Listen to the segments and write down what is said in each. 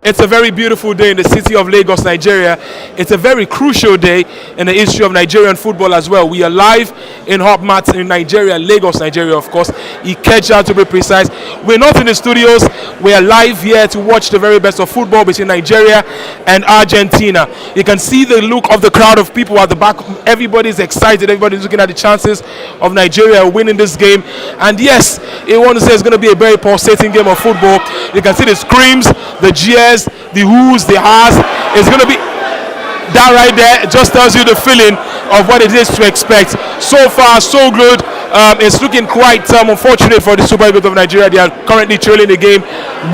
It's a very beautiful day in the city of Lagos, Nigeria. It's a very crucial day in the history of Nigerian football as well. We are live in hot mats in Nigeria, Lagos, Nigeria, of course. Ikeja to be precise. We're not in the studios. We are live here to watch the very best of football between Nigeria and Argentina. You can see the look of the crowd of people at the back. Everybody's excited. Everybody's looking at the chances of Nigeria winning this game. And yes, I want to say it's going to be a very pulsating game of football. You can see the screams, the jeers, the who's, the has. It's going to be that right there. It just tells you the feeling of what it is to expect. So far, so good. It's looking quite unfortunate for the Super Eagles of Nigeria. They are currently trailing the game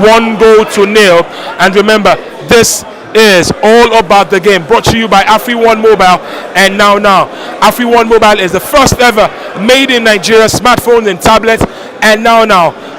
1-0. And remember, this is all about the game. Brought to you by AfriOne Mobile and Now. AfriOne Mobile is the first ever made in Nigeria smartphone and tablet, and now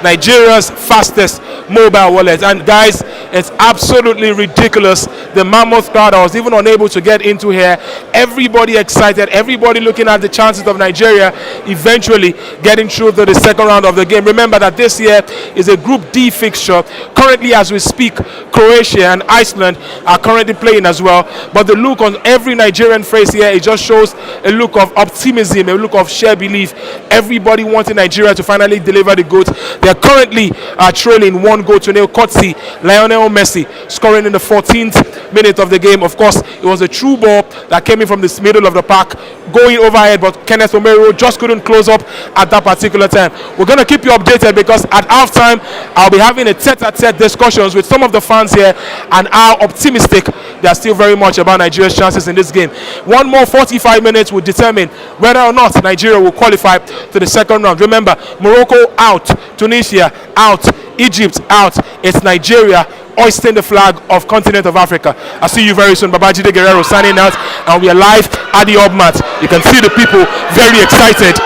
Nigeria's fastest mobile wallet. And guys, it's absolutely ridiculous. The mammoth crowd, I was even unable to get into here. Everybody excited, everybody looking at the chances of Nigeria eventually getting through to the second round of the game. Remember that this year is a Group D fixture. Currently as we speak, Croatia and Iceland are currently playing as well. But the look on every Nigerian face here, it just shows a look of optimism, a look of shared belief. Everybody wanting Nigeria to finally deliver the goods. They're currently trailing 1-0, courtesy Lionel Messi scoring in the 14th minute of the game. Of course, it was a true ball that came in from the middle of the park, going overhead, but Kenneth Omero just couldn't close up at that particular time. We're going to keep you updated because at halftime, I'll be having a tete-a-tete discussions with some of the fans here and how optimistic they are still very much about Nigeria's chances in this game. One more 45 minutes will determine whether or not Nigeria will qualify to the second round. Remember, Morocco out, Tunisia out, Egypt out. It's Nigeria hoisting the flag of continent of Africa. I'll see you very soon. Babajide Guerrero signing out, and we are live at the Obmat. You can see the people very excited.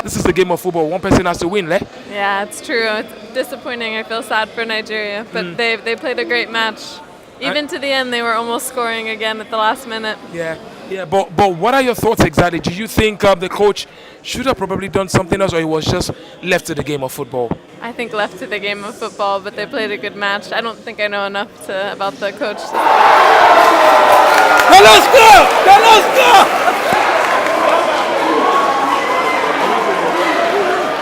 This is a game of football. One person has to win, eh? Yeah, it's true. It's disappointing. I feel sad for Nigeria, but they played a great match. Even to the end, they were almost scoring again at the last minute. Yeah. But what are your thoughts exactly? Do you think the coach should have probably done something else, or he was just left to the game of football? I think left to the game of football, but they played a good match. I don't think I know enough about the coach.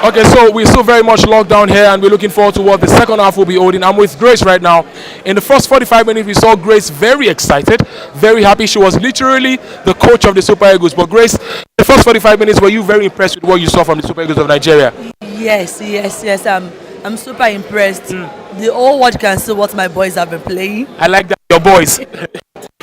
Okay, so we're still very much locked down here, and we're looking forward to what the second half will be holding. I'm with Grace right now. In the first 45 minutes, we saw Grace very excited, very happy. She was literally the coach of the Super Eagles. But Grace, in the first 45 minutes, were you very impressed with what you saw from the Super Eagles of Nigeria? Yes. I'm super impressed. The whole world can see what my boys have been playing. I like that, your boys.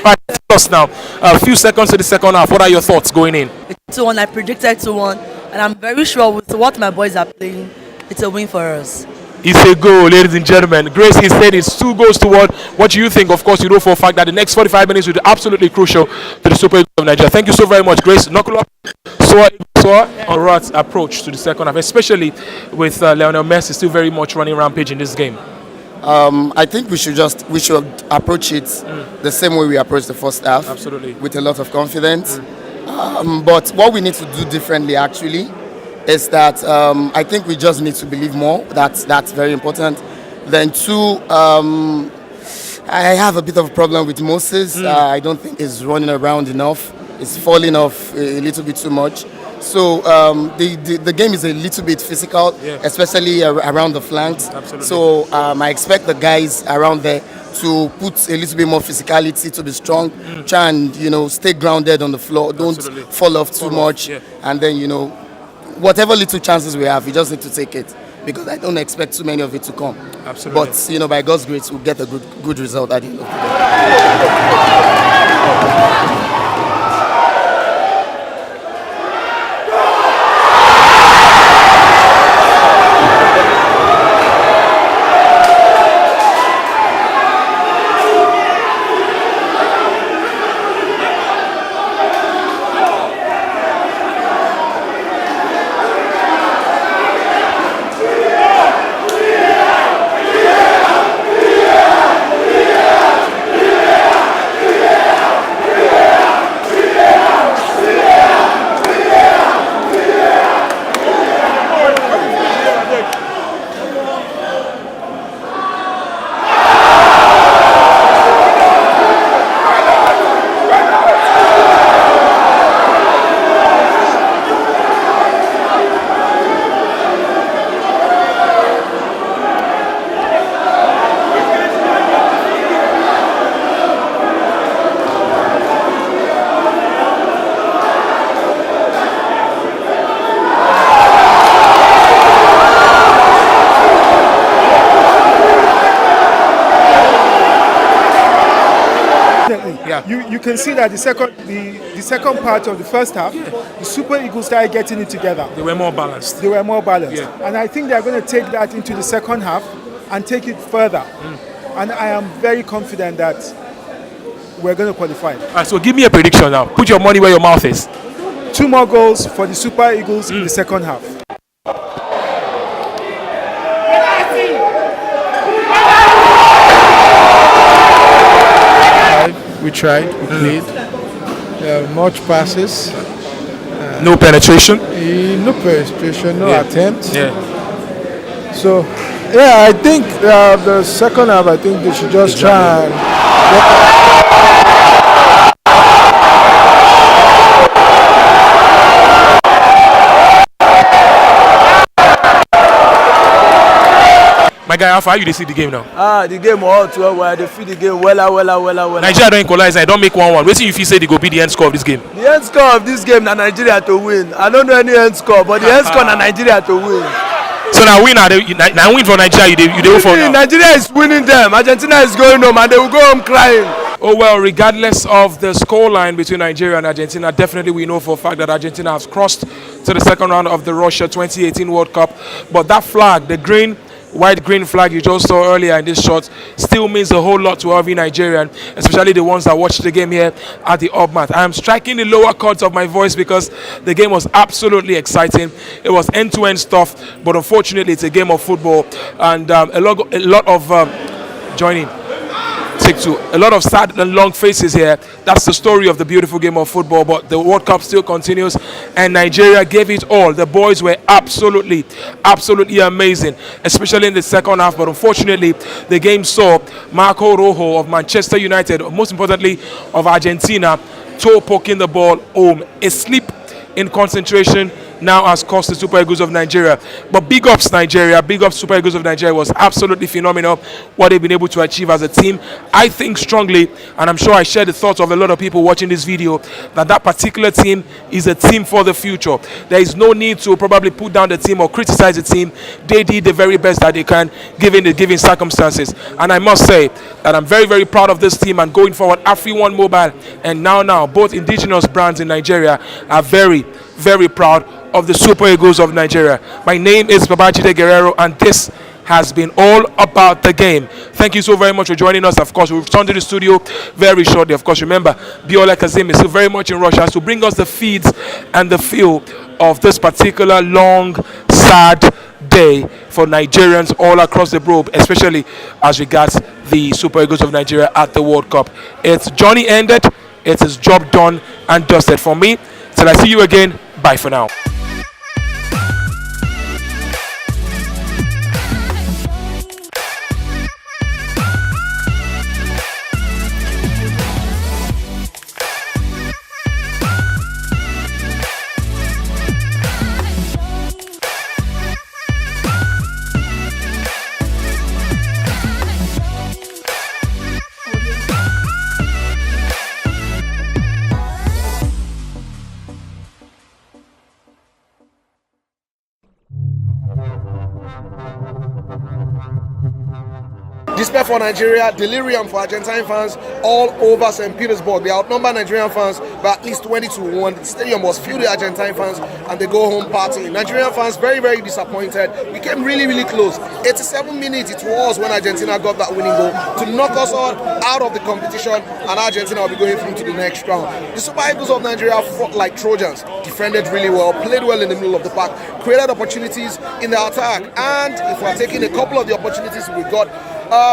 Right, tell us now, a few seconds to the second half. What are your thoughts going in? 2-1, I predicted 2-1, and I'm very sure with what my boys are playing, it's a win for us. It's a goal, ladies and gentlemen. Grace, he said it's 2-1. What do you think? Of course, you know for a fact that the next 45 minutes will be absolutely crucial to the Super Eagles of Nigeria. Thank you so very much, Grace. Knuckle up. On Rat's approach to the second half, especially with Lionel Messi still very much running rampage in this game. I think we should approach it the same way we approached the first half. Absolutely. With a lot of confidence. But what we need to do differently actually is that I think we just need to believe more. That's very important. Then two, I have a bit of a problem with Moses. I don't think he's running around enough. It's falling off a little bit too much. So the game is a little bit physical, especially around the flanks. Absolutely. So I expect the guys around there to put a little bit more physicality, to be strong, try and stay grounded on the floor, don't fall off too much, and then whatever little chances we have, we just need to take it. because I don't expect too many of it to come. Absolutely. But by God's grace, we'll get a good result at the end of the day. Yeah. You can see that the second part of the first half, the Super Eagles started getting it together. They were more balanced. Yeah. And I think they're going to take that into the second half and take it further. And I am very confident that we're going to qualify. All right, so give me a prediction now. Put your money where your mouth is. 2 more goals for the Super Eagles in the second half. We tried, we played. Much passes. No penetration. No penetration, no attempt. Yeah. So, yeah, I think the second half, I think they should just try and My guy, how far you dey see the game now? The game hot well. They feel the game well. Nigeria don't equalize. I don't make 1-1. Wetin you feel say they go be the end score of this game? The end score of this game na Nigeria to win. I don't know any end score, but the end score na Nigeria to win. So now win for Nigeria. You dey for now. Nigeria is winning them. Argentina is going home and they will go home crying. Oh well, regardless of the scoreline between Nigeria and Argentina, definitely we know for a fact that Argentina has crossed to the second round of the Russia 2018 World Cup. But that flag, the white-green flag you just saw earlier in this shot, still means a whole lot to every Nigerian, especially the ones that watched the game here at the Hubmat. I am striking the lower chords of my voice because the game was absolutely exciting. It was end-to-end stuff, but unfortunately it's a game of football, and a lot of joining. Take 2. A lot of sad and long faces here. That's the story of the beautiful game of football, but the World Cup still continues and Nigeria gave it all. The boys were absolutely amazing, especially in the second half, but unfortunately the game saw Marco Rojo of Manchester United, most importantly of Argentina, toe poking the ball home. A slip in concentration now has cost the Super Eagles of Nigeria. But big ups Nigeria, big ups Super Eagles of Nigeria. Was absolutely phenomenal what they've been able to achieve as a team. I think strongly, and I'm sure I share the thoughts of a lot of people watching this video, that particular team is a team for the future. There is no need to probably put down the team or criticize the team. They did the very best that they can given the given circumstances. And I must say that I'm very proud of this team, and going forward, Afri1 Mobile and now both indigenous brands in Nigeria are very proud of the Super Eagles of Nigeria. My name is Babajide Guerrero, and this has been all about the game. Thank you so very much for joining us. Of course, we'll return to the studio very shortly. Of course, remember, Biola Kazim is still very much in Russia to bring us the feeds and the feel of this particular long, sad day for Nigerians all across the globe, especially as regards the Super Eagles of Nigeria at the World Cup. It's journey ended, it is job done and dusted. For me, till I see you again, bye for now. Despair for Nigeria, delirium for Argentine fans all over St. Petersburg. They outnumber Nigerian fans by at least 20-1. The stadium was filled with Argentine fans and they go home partying. Nigerian fans very, very disappointed. We came really, really close. 87 minutes it was when Argentina got that winning goal to knock us all out of the competition, and Argentina will be going through to the next round. The Super Eagles of Nigeria fought like Trojans, defended really well, played well in the middle of the park, created opportunities in the attack, and if we're taking a couple of the opportunities we got,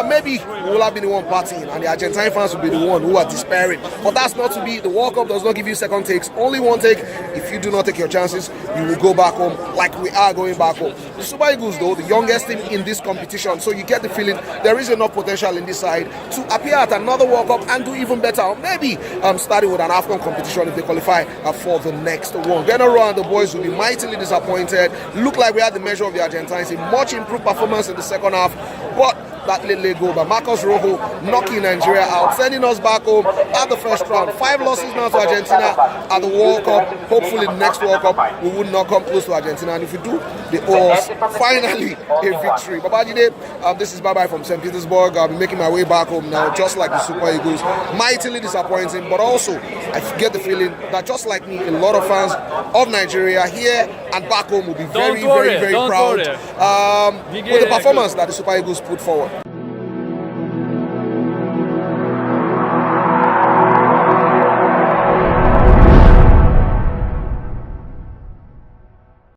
maybe we will have been the one partying and the Argentine fans will be the one who are despairing. But that's not to be. The World Cup does not give you second takes, only one take. If you do not take your chances, you will go back home like we are going back home. The Super Eagles, though, the youngest team in this competition, so you get the feeling there is enough potential in this side to appear at another World Cup and do even better, or maybe starting with an AFCON competition if they qualify for the next one. General and the boys will be mightily disappointed. Look like we had the measure of the Argentines, a much improved performance in the second half, but that late goal by Marcos Rojo knocking Nigeria out, sending us back home at the first round. 5 losses now to Argentina at the World Cup. Hopefully the next World Cup we would not come close to Argentina, and if we do, they owe us finally a victory. Babajide, this is bye-bye from St. Petersburg. I'll be making my way back home now, just like the Super Eagles. Mightily disappointing, but also I get the feeling that just like me, a lot of fans of Nigeria here and back home will be very, very, very proud with the performance that the Super Eagles put forward.